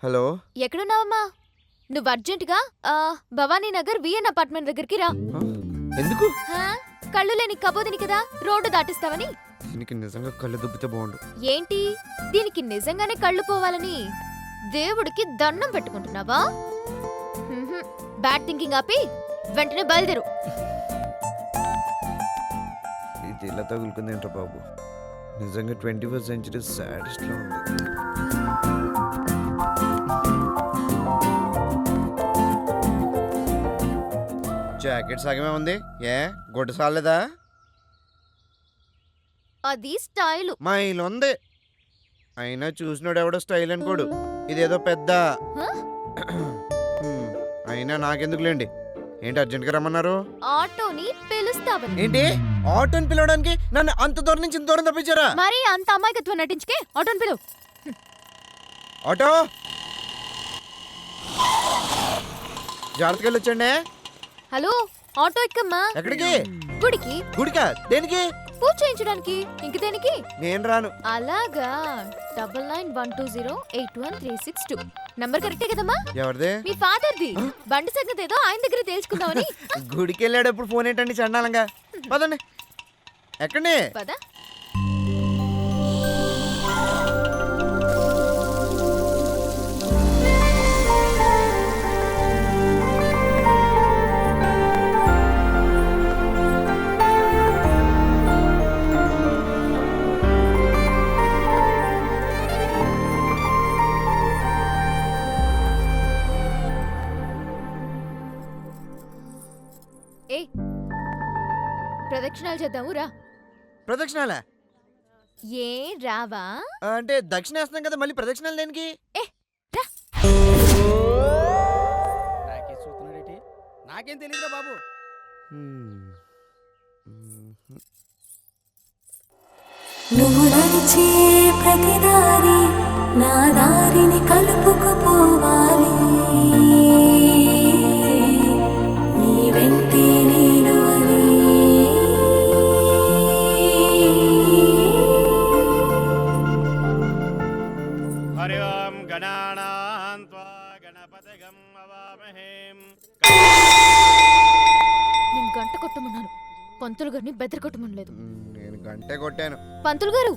Hello. ఎక్కడున్నావమ్మా? నువ్వు అర్జెంటుగా Bhavani Nagar VN apartment దగ్గరికి రా. ఎందుకు? కళ్ళు లేని కబోదిని కదా, రోడ్డు దాటిస్తావని. దీనికి నిజంగా కళ్ళు దుబ్బితే బాగుండు. ఏంటి, దీనికి నిజంగానే కళ్ళు పోవాలని దేవుడికి దండం పెట్టుకుంటున్నావా? బ్యాడ్ థింకింగ్ ఆపి వెంటనే బయలుదేరు. ఇది ఇలా తగులుకుంది ఏంట్రా బాబు. నిజంగా 21st century సాడెస్ట్ లో ఉంది. జాకెట్ సగమే ఉంది, ఏ గుడ్డ సాలేదా? అది స్టైలు. మా ఇల్లు ఉంది, అయినా చూసినోడు ఎవడో స్టైల్ అనుకోడు. ఇదేదో పెద్ద అయినా నాకెందుకులేండి. ఏంటి అర్జెంట్గా రమ్మన్నారు? ఆటోని పిలుస్తావని. ఏంటి ఆటోని పిలవడానికి నన్ను అంత దూరం నుంచి ఇంత దూరం తప్పించారా? మరి అంత అమాయకత్వం నటించుకే ఆటోని పిలువు. ఆటో జాగ్రత్తగా వెళ్ళొచ్చండి. హలో, ఆటో ఎక్కమ్మా. ఎక్కడికి? గుడికి. గుడికా? దేనికి? పూజ చేయించడానికి. ఇంక దేనికి? నేను రాను. అలాగా. 9912081362 నంబర్ కరెక్టే కదమ్మా? ఎవరిది? మీ ఫాదర్ది. బండి సంగతి ఏదో ఆయన దగ్గర తెలుసుకుందామని. గుడికి వెళ్ళేటప్పుడు ఫోన్ ఏంటండి చండాలంగా? పదండి. ఎక్కడి? పద. ఏ ప్రదక్షిణాలు చేద్దాము రా. ప్రదక్షిణాలా? ఏ రావా? అంటే దక్షిణ వేస్తున్నాం కదా, మళ్ళీ ప్రదక్షిణాలు దేనికి? ఏ రా. నాకేం తెలియదురా బాబు. నువ్వు నడిచే ప్రతి దారి నా దారిని కలుపుకుపోవాలి. నీ వెంటే నేను అని. హరి ఓం గణానాం త్వా గణపతిగం అవామహే. నేను గంట కొట్టమన్నాను, పంతులు గారిని బెదర కొట్టమనలేదు. నేను గంటే కొట్టాను. పంతులు గారు,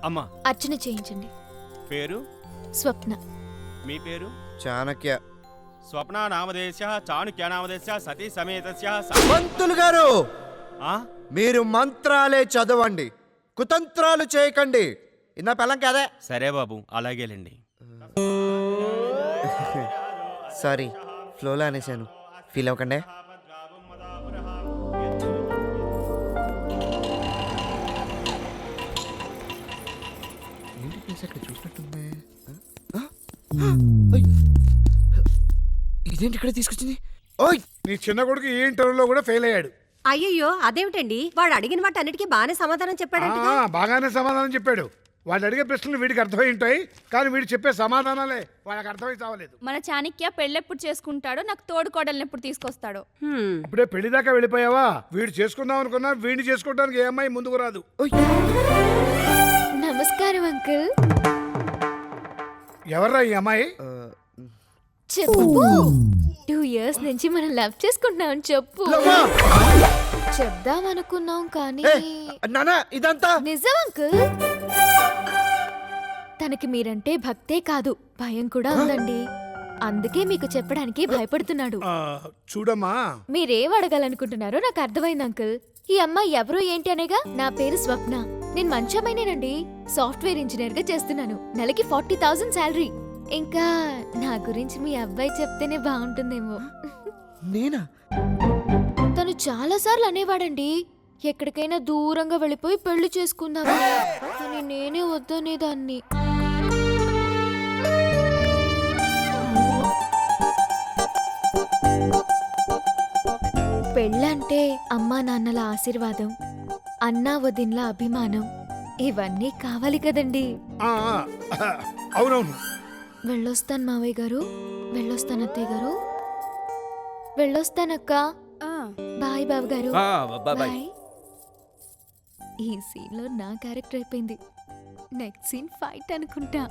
అమ్మా అర్చన చేయించండి. పేరు? స్వప్న. మీ పేరు? చాణక్య. స్వప్న నామదేశ చాణుక్య నామదేశ సతీ సమేతస్య. పంతులు గారు, మీరు మంత్రాలే చదవండి, కుతంత్రాలు చేయకండి. ఇన్న పెళ్ళం కదే. సరే బాబు, అలాగేలేండి. సారీ, ఫ్లోలో అనేసాను, ఫీల్ అవ్వకండి. ఇదేంటి ఇక్కడ తీసుకొచ్చింది? ఓయ్, నీ చిన్న కొడుకు ఈ ఇంటర్వ్యూలో కూడా ఫెయిల్ అయ్యాడు. అయ్యయ్యో, అదేమిటండి? వాడు అడిగిన వాటి అన్నిటికీ బాగానే సమాధానం చెప్పాడంట. బాగానే సమాధానం చెప్పాడు. వాడు అడిగే ప్రశ్నలు వీడికి అర్థమై ఉంటాయి, కానీ వీడు చెప్పే సమాధానాలే వాళ్ళకి అర్థమై చావలేదు. మన చాణక్య పెళ్ళెప్పుడు చేసుకుంటాడో, నాకు తోడు కోడల్ని ఎప్పుడు తీసుకొస్తాడో. ఇప్పుడే పెళ్లి దాకా వెళ్ళిపోయావా? వీడు చేసుకుందాం అనుకున్నా, వీడిని చేసుకోవడానికి ఏ అమ్మాయి ముందుకు రాదు. నమస్కారం అంకుల్. ఎవర్రా ఈ అమ్మాయి? చెప్పు. 2 years నుంచి మనం లవ్ చేసుకుంటున్నాం. చెప్పు. చెప్దాం అనుకున్నాం కానీ ఇదంతా నిజం అంకుల్. తనకి మీరంటే భక్తే కాదు, భయం కూడా ఉందండి. అందుకే మీకు చెప్పడానికి భయపడుతున్నాడు. చూడమ్మా, మీరేం అడగాలనుకుంటున్నారో నాకు అర్థమైంది అంకుల్. ఈ అమ్మాయి ఎవరు ఏంటి అనేగా? నా పేరు స్వప్న. నేను మంచి అమ్మాయినేనండి. సాఫ్ట్వేర్ ఇంజనీర్ గా చేస్తున్నాను. నెలకి 40,000 శాలరీ. ఇంకా నా గురించి మీ అబ్బాయి చెప్తేనే బాగుంటుందేమో. నేనా? తను చాలా సార్లు అనేవాడండి, ఎక్కడికైనా దూరంగా వెళ్ళిపోయి పెళ్లి చేసుకుందామని. కానీ నేనే వద్దనేదాన్ని. పెళ్ళంటే అమ్మా నాన్నల ఆశీర్వాదం, అన్నా వదిన్ల అభిమానం, ఇవన్నీ కావాలి కదండి. అవునవును. వెళ్ళొస్తాను మావయ్య గారు. వెళ్ళొస్తాను అత్తయ్య గారు. వెళ్ళొస్తానక్క. బాయ్ బాబు గారు. బాయ్. ఈ సీన్ లో నా క్యారెక్టర్ అయిపోయింది. నెక్స్ట్ సీన్ ఫైట్ అనుకుంటా.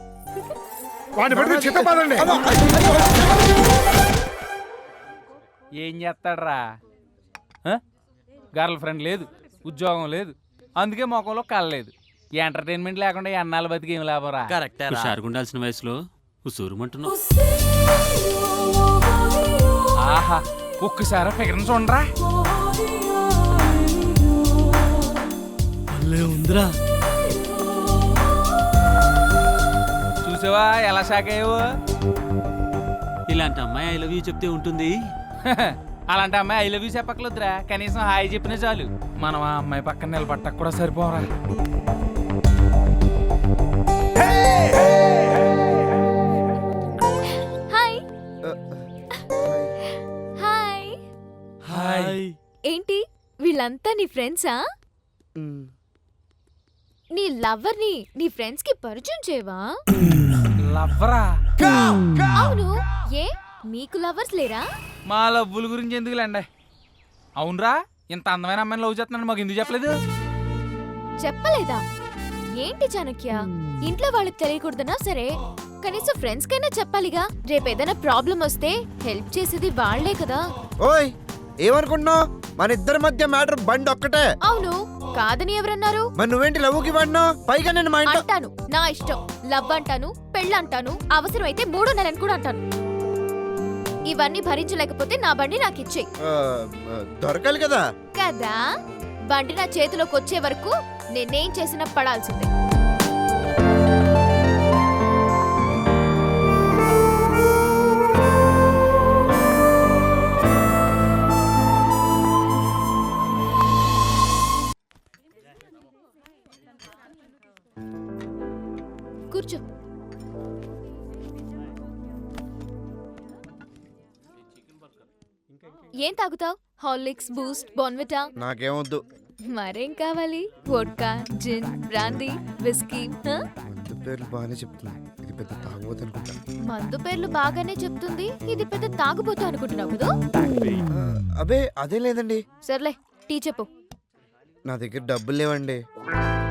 వాడిని పెడితే చిత్తపాదండి. ఏం చేస్తాడరా? గర్ల్ ఫ్రెండ్ లేదు, ఉద్యోగం లేదు, అందుకే మొఖంలో కళ్ళలేదు. ఎంటర్టైన్మెంట్ లేకుండా ఎన్నాళ్ళు బతికి ఏం లాభరా? హుషారుగా ఉండాల్సిన వయసులో ఉసూరుమంటున్నావు. ఆహా, ఒక్కసారి ఫిగర్ చూడరా. ఉందిరా. చూసావా ఎలా షాక్ అయ్యావు? ఇలాంటి అమ్మాయి ఐ లవ్ యూ చెప్తే ఉంటుంది. అలాంటి అమ్మాయి ఐ లవ్ యూ చెప్పక్కలేదురా, కనీసం హాయ్ చెప్పినా చాలు. మనం ఆ అమ్మాయి పక్కన నిలబట్టక కూడా సరిపోరా. Hi hi. హాయ్. ఏంటి వీళ్ళంతా నీ ఫ్రెండ్సా? నీ లవ్వర్ ని నీ ఫ్రెండ్స్ కి పరిచయం చేయవా? లవ్వరా? అవును, ఏ మీకు లవర్స్ లేరా? మా లవ్వుల గురించి ఎందుకులేండి. అవునరా, ఇంత అందమైన అమ్మాయిని లవ్ చేస్తున్నాను మాకు ఎందుకు చెప్పలేదు? చెప్పలేదా? ఏంటి చాణక్య, ఇంట్లో వాళ్ళకి తెలియకూడదనా? సరే, కనీసం ఫ్రెండ్స్ కైనా చెప్పాలిగా. రేపు ఏదైనా ప్రాబ్లం వస్తే హెల్ప్ చేసేది వాళ్లే కదా. ఓయ్ ఏమనుకుంటున్నావు? మన ఇద్దరి మధ్య మ్యాటర్ బండి ఒక్కటే. అవును, కాదని ఎవరన్నారు? మరి నువ్వేంటి లవ్వుకి వాడినావు? పైగా నేను మా ఇంట్లో అంటాను, నా ఇష్టం. లవ్ అంటాను, పెళ్ళంటాను, అవసరమైతే 3 నెలలను కూడా అంటాను. ఇవన్నీ భరించలేకపోతే నా బండి నాకు ఇచ్చేయి. దొరకాలి కదా. కదా, బండి నా చేతిలోకి వచ్చే వరకు నేనేం చేసినా పడాల్సిందే. కూర్చో. ఏం తాగుతావు? Horlicks, Boost, Bournvita? నాకేమొద్దు. మరేం కావాలి? Vodka, gin, brandy, whisky? మందు పేర్లు బాగానే చెప్తుంది, ఇది పెద్ద తాగబోతు అనుకుంటా. మందు పేర్లు బాగానే చెప్తుంది, ఇది పెద్ద తాగుబోతు అనుకుంటున్నావు కదా? అబే అదే లేదండి. సర్లే, టీ చెప్పు. నా దగ్గర డబ్బులు లేవండి.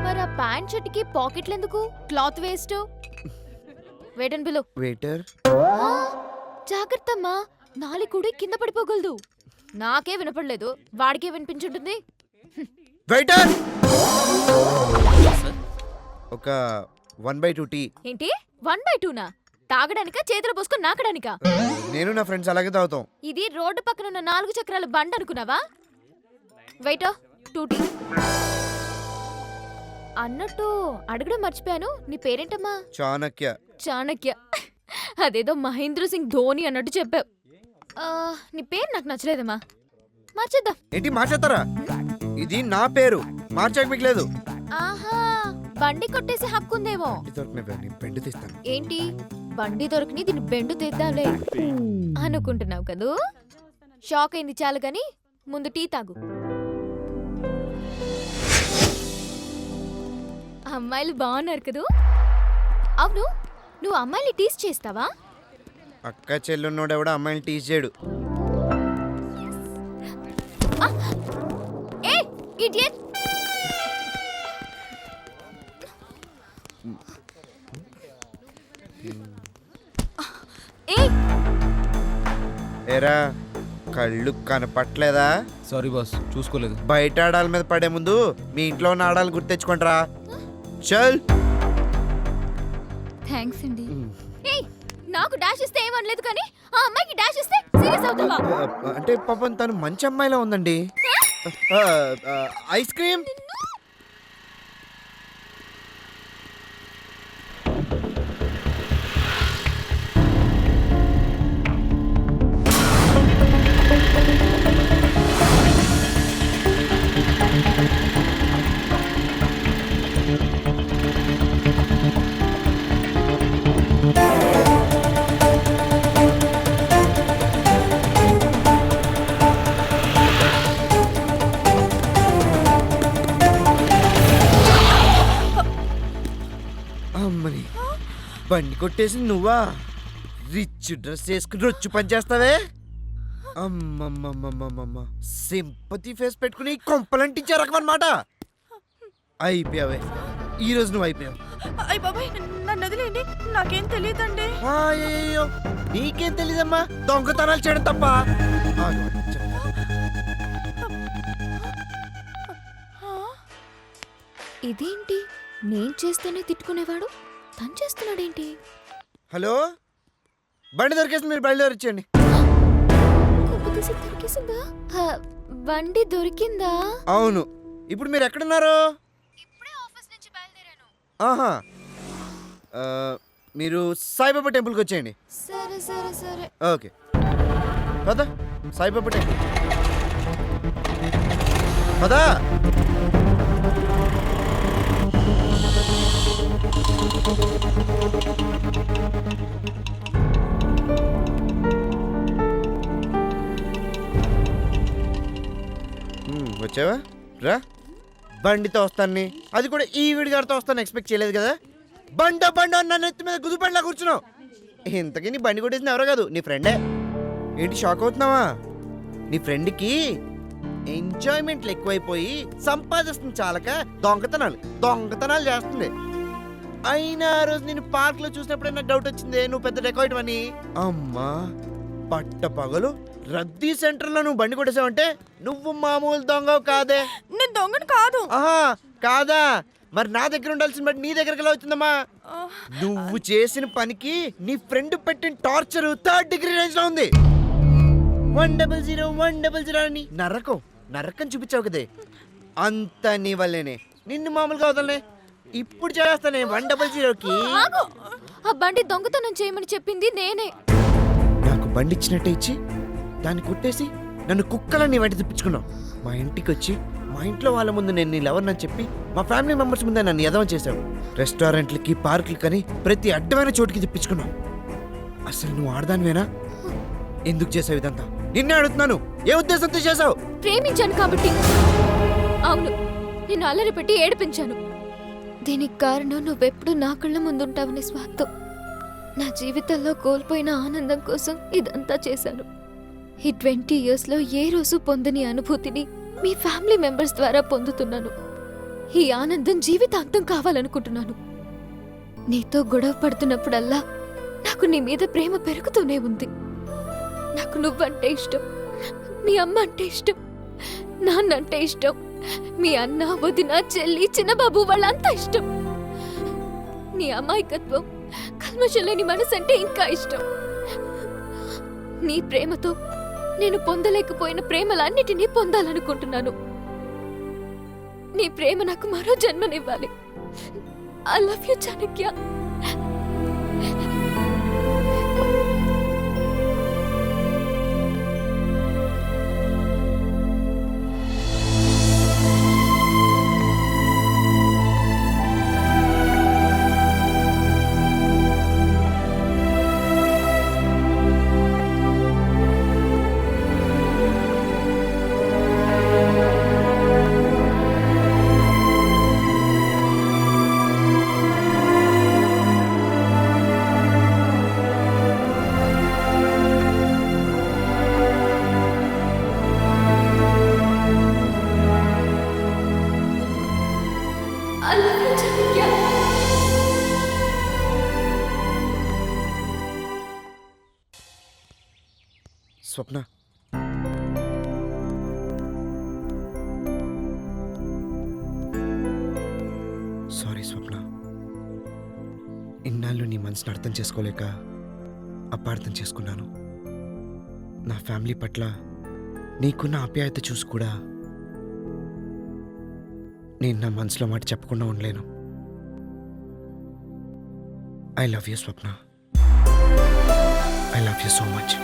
మరి ఆ ప్యాంట్ షర్ట్కి పాకెట్లు ఎందుకు? Cloth waste. వేటన్ బిలో. వెయిటర్. జాగ్రత్తమ్మా, నాలికూడి కింద పడిపోగలదు. నాకే వినపడలేదు, వాడికే వినిపించుంటుంది. వెయిటర్, ఒక 1/2 టీ. ఏంటి 1/2నా? తాగడానికా, చేతులు పోసుకొని నాకడానికా? నేను నా ఫ్రెండ్స్ అలాగే తాగుతాం. ఇది రోడ్డు పక్కన ఉన్న 4 చక్రాల బండి అనుకున్నావా? Waiter, 2 tea. అన్నట్టు అడగడం మర్చిపోయాను, నీ పేరేంటమ్మా? చాణక్య. చాణక్య, అదేదో మహేంద్ర సింగ్ ధోని అన్నట్టు చెప్పావు. నీ పేరు నాకు నచ్చలేదమ్మా, మార్చేద్దాం. ఏంటి మార్చేస్తారా? ఇది నా పేరు, మార్చాక మీకు లేదు. ఆహా, బండి కొట్టేసి హక్కుందేమో. బెండు తీస్తాను. ఏంటి బండి దొరికిని దీన్ని బెండు తీద్దాంలే అనుకుంటున్నావు కదూ? షాక్ అయింది చాలు గాని ముందు టీ తాగు. అమ్మాయిలు బాగున్నారు కదూ? అవును, నువ్వు అమ్మాయిని టీస్ చేస్తావా? అక్క చెల్లున్నోడు ఎవడో అమ్మాయిని టీచ్ చేయడు. ఏ ఇడియట్! ఏరా, కళ్ళు కనపట్లేదా? సారీ బాస్, చూసుకోలేదు. బయట ఆడాల మీద పడే ముందు మీ ఇంట్లో ఉన్న ఆడాలు గుర్తెచ్చుకుంటారా? చల్. థ్యాంక్స్ అండి. ఏయ్, నాకు డాష్ ఇస్తే ఏమనలేదు కానీ ఆ అమ్మాయికి డాష్ ఇస్తే సీరియస్ అవుతావా? అంటే పాపం తను మంచి అమ్మాయిలా ఉందండి. Ice cream. అమ్మని బండి కొట్టేసి నువ్వా? రిచ్ డ్రెస్ వేసుకుని రొచ్చు పని చేస్తావే? అమ్మమ్మమ్మమ్మమ్మ, సింపతి ఫేస్ పెట్టుకుని కొంపలంటించే రకం అన్నమాట. అయిపోయావే. ఈ రోజు నువ్వు అయిపోయావు. అయ్య బాబాయ్ నన్ను వదిలేండి, నాకేం తెలియదండి. అయ్యో నీకేం తెలీదమ్మా దొంగతనాలు చేయడం తప్ప. ఆగు, చెప్తా. ఇదేంటి నేను చేస్తేనే తిట్టుకునేవాడు తను చేస్తున్నాడేంటి? హలో, బండి దొరికేసి మీరు బయలుదేరి వచ్చేయండి. కొంపతీసి దొరికేసిందా? బండి దొరికిందా? అవును, ఇప్పుడు మీరు ఎక్కడున్నారు? ఇప్పుడే ఆఫీస్ నుంచి బయలుదేరాను. ఆహా, మీరు సాయిబాబా టెంపుల్కి వచ్చేయండి. సరే సరే సరే. ఓకే పద, సాయిబాబా టెంపుల్ పదా. వచ్చావా? రా, బండితో వస్తాను, అది కూడా ఈ విడిగారితో వస్తాను ఎక్స్పెక్ట్ చేయలేదు కదా. బండి నన్ను ఎత్తి మీద గుదిబండిలా కూర్చున్నావు. ఇంతకీ నీ బండి కొట్టేసింది ఎవరో కాదు, నీ ఫ్రెండే. ఏంటి షాక్ అవుతున్నావా? నీ ఫ్రెండ్కి ఎంజాయ్మెంట్లు ఎక్కువైపోయి సంపాదిస్తుంది చాలక దొంగతనాలు చేస్తుంది. అయినా ఆ రోజు నేను పార్క్ లో చూసినప్పుడే నాకు డౌట్ వచ్చింది నువ్వు పెద్ద డెకాయిట్ అని. అమ్మా, పట్ట పగలు రద్దీ సెంటర్ లో నువ్వు బండి కొట్టేసావంటే నువ్వు మామూలు దొంగ కాదే. నేను దొంగను కాదు. ఆహా, కాదా? మరి నా దగ్గర ఉండాల్సిన బట్టి నీ దగ్గరికి ఎలా వచ్చిందమ్మా? నువ్వు చేసిన పనికి నీ ఫ్రెండ్ పెట్టిన టార్చర్ 3rd డిగ్రీ రేంజ్ లో ఉంది. 100 అని నరకం చూపించావు కదే, అంత నీ వల్లేనే. నిన్ను మామూలుగా వదలనే, ఇప్పుడు చేస్తానే 100కి. ఆగు! ఆ బండి దొంగతనం చేయమని చెప్పింది నేనే. నాకు బండి ఇచ్చినట్టే ఇచ్చి దాన్ని కొట్టేసి నన్ను కుక్కలని వెంట తిప్పించుకున్నావు. మా ఇంటికి వచ్చి మా ఇంట్లో వాళ్ళ ముందు నేను నీ లవర్నని చెప్పి మా ఫ్యామిలీ మెంబర్స్ ముందే నన్ను ఎదవం చేశావు. రెస్టారెంట్లకి పార్కులకని ప్రతి అడ్డమైన చోటుకి తిప్పించుకున్నావు. అసలు నువ్వు ఆడదానివేనా? ఎందుకు చేసావు ఇదంతా? నిన్నే అడుగుతున్నాను, ఏ ఉద్దేశంతో చేసావు? ప్రేమించాను కాబట్టి. అవును, నిన్ను అల్లరి పెట్టి ఏడిపించాను. దీనికి కారణం నువ్వెప్పుడు నా కళ్ళ ముందుంటావని స్వార్థం. నా జీవితంలో కోల్పోయిన ఆనందం కోసం ఇదంతా చేశాను. ఈ 20 yearsలో ఏ రోజు పొందని అనుభూతిని మీ ఫ్యామిలీ మెంబర్స్ ద్వారా పొందుతున్నాను. ఈ ఆనందం జీవితాంతం కావాలనుకుంటున్నాను. నీతో గొడవ పడుతున్నప్పుడల్లా నాకు నీ మీద ప్రేమ పెరుగుతూనే ఉంది. నాకు నువ్వంటే ఇష్టం, మీ అమ్మ అంటే ఇష్టం, నాన్నంటే ఇష్టం, మీ అన్న, వదిన, చెల్లి, చిన్నబాబు వాళ్ళంతా ఇష్టం. నీ అమాయకత్వం, కల్మషం లేని మనసు అంటే ఇంకా ఇష్టం. నీ ప్రేమతో నేను పొందలేకపోయిన ప్రేమలన్నిటినీ పొందాలనుకుంటున్నాను. నీ ప్రేమ నాకు మరో జన్మనివ్వాలి. I love you Chanakya. Swapna, sorry Swapna. ఇన్నాళ్ళు నీ మనసుని అర్థం చేసుకోలేక అపార్థం చేసుకున్నాను. నా ఫ్యామిలీ పట్ల నీకున్న ఆప్యాయత చూసి కూడా నేను నా మనసులో మాట చెప్పకుండా ఉండలేను. I love you Swapna. I love you so much.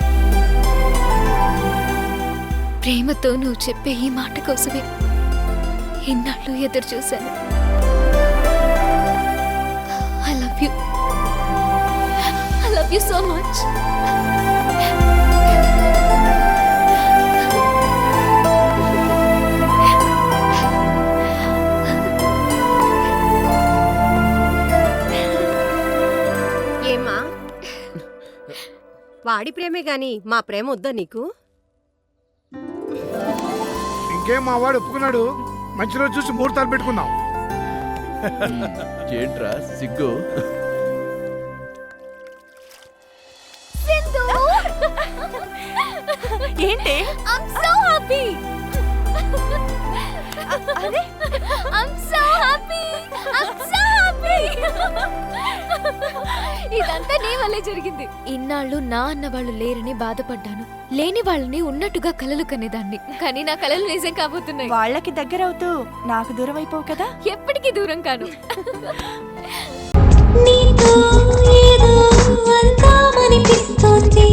ప్రేమతో నువ్వు చెప్పే ఈ మాట కోసమే ఇన్నాళ్ళు ఎదురు చూశాను. I love you. I love you so much. ఏమ్మా, వాడి ప్రేమే గాని మా ప్రేమ వద్దా నీకు? ఇంకేం మా వాడు ఒప్పుకున్నాడు. మంచి రోజు చూసి ముహూర్తాలు పెట్టుకుందాం. ఏంట్రా సిగ్గు? సింధు ఏంటి I'm so happy. I'm so happy. I'm so happy. ఇదంతా నీ వల్లే జరిగింది. ఇన్నాళ్ళు నా అన్న వాళ్ళు లేరని బాధపడ్డాను. లేని వాళ్ళని ఉన్నట్టుగా కలలు కనేదాన్ని. కానీ నా కలలు నిజం కాబోతున్నాయి. వాళ్ళకి దగ్గరవుతూ నాకు దూరం అయిపోవు కదా. ఎప్పటికీ దూరం కాను. నీతో ఏదో అందామనిపిస్తోంది